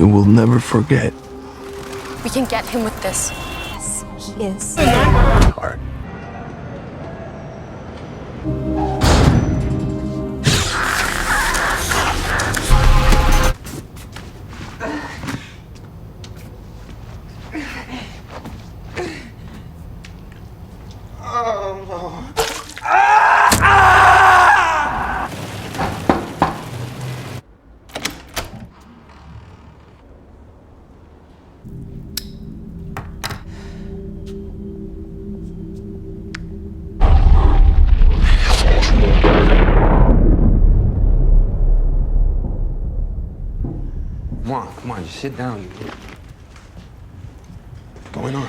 you will never forget. We can get him with this. Yes, he is. Heart. Come on, just sit down. What's going on?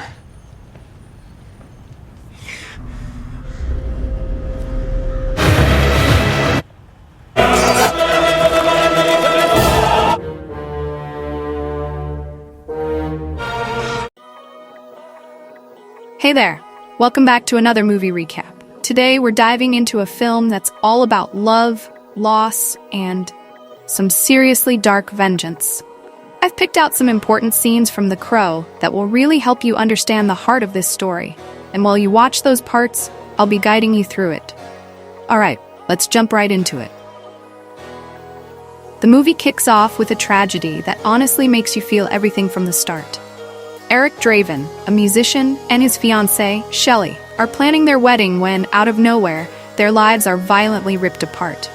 Hey there! Welcome back to another movie recap. Today we're diving into a film that's all about love, loss, and some seriously dark vengeance. I've picked out some important scenes from The Crow that will really help you understand the heart of this story, and while you watch those parts, I'll be guiding you through it. Alright, let's jump right into it. The movie kicks off with a tragedy that honestly makes you feel everything from the start. Eric Draven, a musician, and his fiancée, Shelly, are planning their wedding when, out of nowhere, their lives are violently ripped apart.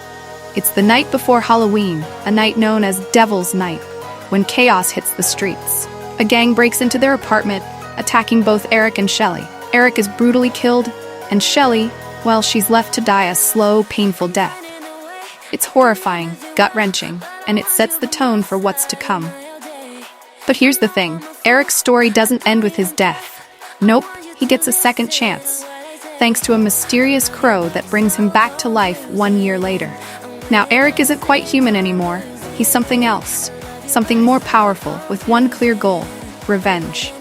It's the night before Halloween, a night known as Devil's Night, when chaos hits the streets. A gang breaks into their apartment, attacking both Eric and Shelly. Eric is brutally killed, and Shelly, well, she's left to die a slow, painful death. It's horrifying, gut-wrenching, and it sets the tone for what's to come. But here's the thing, Eric's story doesn't end with his death. Nope, he gets a second chance, thanks to a mysterious crow that brings him back to life 1 year later. Now, Eric isn't quite human anymore. He's something else. Something more powerful, with one clear goal: revenge.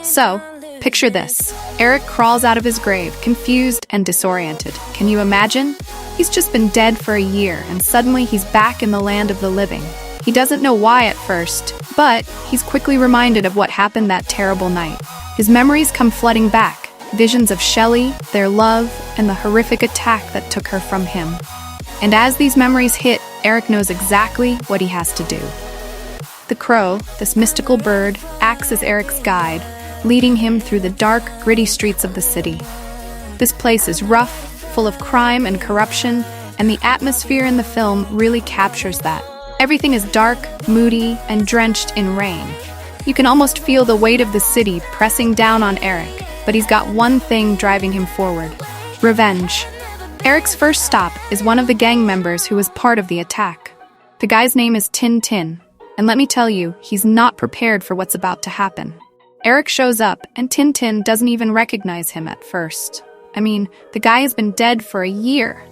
So, picture this. Eric crawls out of his grave, confused and disoriented. Can you imagine? He's just been dead for a year, and suddenly he's back in the land of the living. He doesn't know why at first, but he's quickly reminded of what happened that terrible night. His memories come flooding back, visions of Shelly, their love, and the horrific attack that took her from him. And as these memories hit, Eric knows exactly what he has to do. The crow, this mystical bird, acts as Eric's guide, leading him through the dark, gritty streets of the city. This place is rough, full of crime and corruption, and the atmosphere in the film really captures that. Everything is dark, moody, and drenched in rain. You can almost feel the weight of the city pressing down on Eric, but he's got one thing driving him forward: revenge. Eric's first stop is one of the gang members who was part of the attack. The guy's name is Tin Tin. And let me tell you, he's not prepared for what's about to happen. Eric shows up, and Tin Tin doesn't even recognize him at first. I mean, the guy has been dead for a year.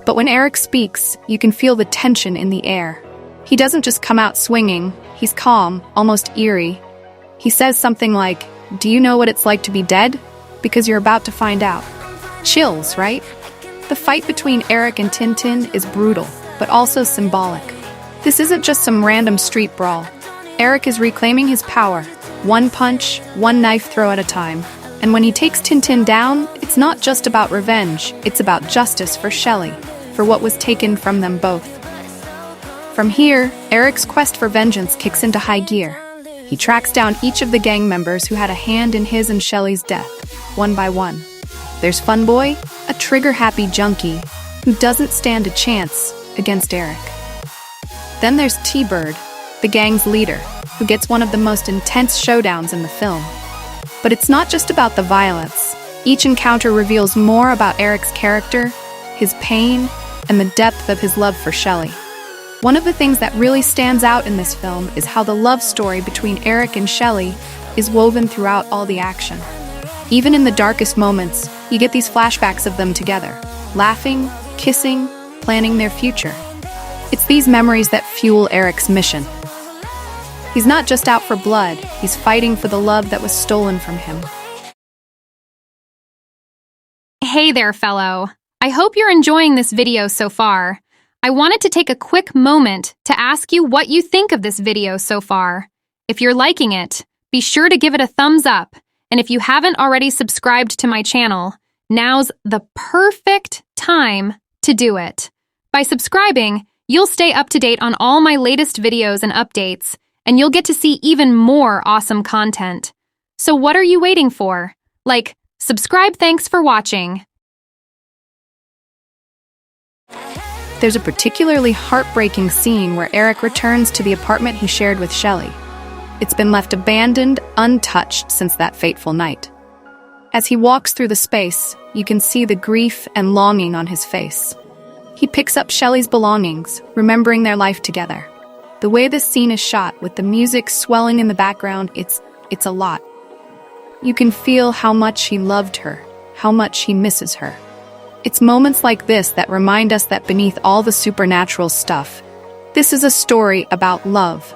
But when Eric speaks, you can feel the tension in the air. He doesn't just come out swinging, he's calm, almost eerie. He says something like, "Do you know what it's like to be dead? Because you're about to find out." Chills, right? The fight between Eric and Tin Tin is brutal, but also symbolic. This isn't just some random street brawl. Eric is reclaiming his power, one punch, one knife throw at a time. And when he takes Tin Tin down, it's not just about revenge, it's about justice for Shelly, for what was taken from them both. From here, Eric's quest for vengeance kicks into high gear. He tracks down each of the gang members who had a hand in his and Shelly's death, one by one. There's Funboy, a trigger-happy junkie, who doesn't stand a chance against Eric. Then there's T-Bird, the gang's leader, who gets one of the most intense showdowns in the film. But it's not just about the violence. Each encounter reveals more about Eric's character, his pain, and the depth of his love for Shelly. One of the things that really stands out in this film is how the love story between Eric and Shelly is woven throughout all the action. Even in the darkest moments, you get these flashbacks of them together, laughing, kissing, planning their future. It's these memories that fuel Eric's mission. He's not just out for blood, he's fighting for the love that was stolen from him. Hey there, fellow. I hope you're enjoying this video so far. I wanted to take a quick moment to ask you what you think of this video so far. If you're liking it, be sure to give it a thumbs up, and if you haven't already subscribed to my channel, now's the perfect time to do it. By subscribing, you'll stay up to date on all my latest videos and updates, and you'll get to see even more awesome content. So what are you waiting for? Subscribe. Thanks for watching. There's a particularly heartbreaking scene where Eric returns to the apartment he shared with Shelly. It's been left abandoned, untouched since that fateful night. As he walks through the space, you can see the grief and longing on his face. He picks up Shelly's belongings, remembering their life together. The way this scene is shot, with the music swelling in the background, it's a lot. You can feel how much he loved her, how much he misses her. It's moments like this that remind us that beneath all the supernatural stuff, this is a story about love.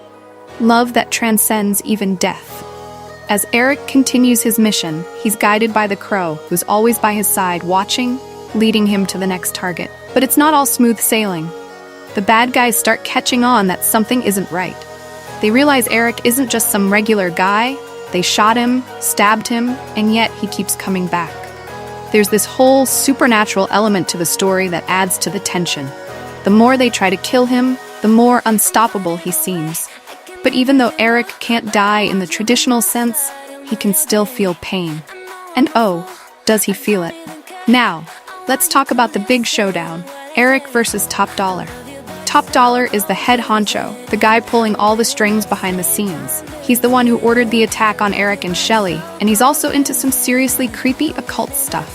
Love that transcends even death. As Eric continues his mission, he's guided by the crow, who's always by his side, watching, leading him to the next target. But it's not all smooth sailing. The bad guys start catching on that something isn't right. They realize Eric isn't just some regular guy. They shot him, stabbed him, and yet he keeps coming back. There's this whole supernatural element to the story that adds to the tension. The more they try to kill him, the more unstoppable he seems. But even though Eric can't die in the traditional sense, he can still feel pain. And oh, does he feel it. Now, let's talk about the big showdown, Eric versus Top Dollar. Top Dollar is the head honcho, the guy pulling all the strings behind the scenes. He's the one who ordered the attack on Eric and Shelly, and he's also into some seriously creepy occult stuff.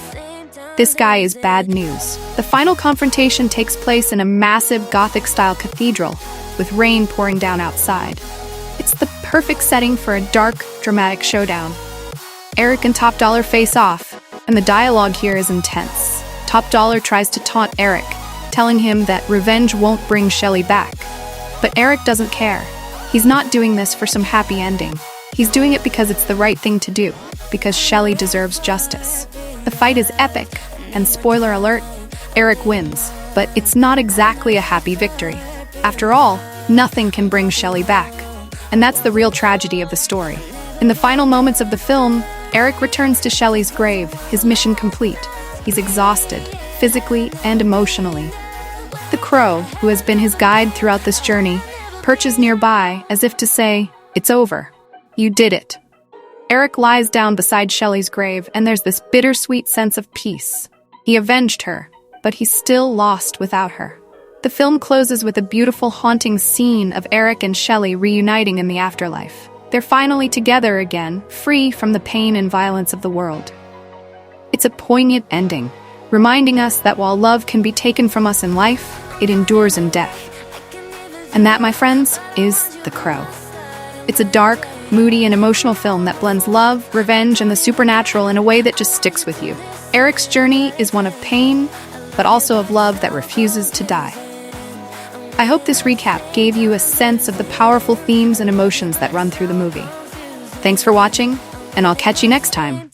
This guy is bad news. The final confrontation takes place in a massive Gothic-style cathedral, with rain pouring down outside. It's the perfect setting for a dark, dramatic showdown. Eric and Top Dollar face off, and the dialogue here is intense. Top Dollar tries to taunt Eric, telling him that revenge won't bring Shelly back. But Eric doesn't care. He's not doing this for some happy ending. He's doing it because it's the right thing to do, because Shelly deserves justice. The fight is epic, and spoiler alert, Eric wins, but it's not exactly a happy victory. After all, nothing can bring Shelly back. And that's the real tragedy of the story. In the final moments of the film, Eric returns to Shelly's grave, his mission complete. He's exhausted, physically and emotionally. The crow, who has been his guide throughout this journey, perches nearby as if to say, "It's over. You did it." Eric lies down beside Shelly's grave, and there's this bittersweet sense of peace. He avenged her, but he's still lost without her. The film closes with a beautiful, haunting scene of Eric and Shelly reuniting in the afterlife. They're finally together again, free from the pain and violence of the world. It's a poignant ending, reminding us that while love can be taken from us in life, it endures in death. And that, my friends, is The Crow. It's a dark, moody, and emotional film that blends love, revenge, and the supernatural in a way that just sticks with you. Eric's journey is one of pain, but also of love that refuses to die. I hope this recap gave you a sense of the powerful themes and emotions that run through the movie. Thanks for watching, and I'll catch you next time.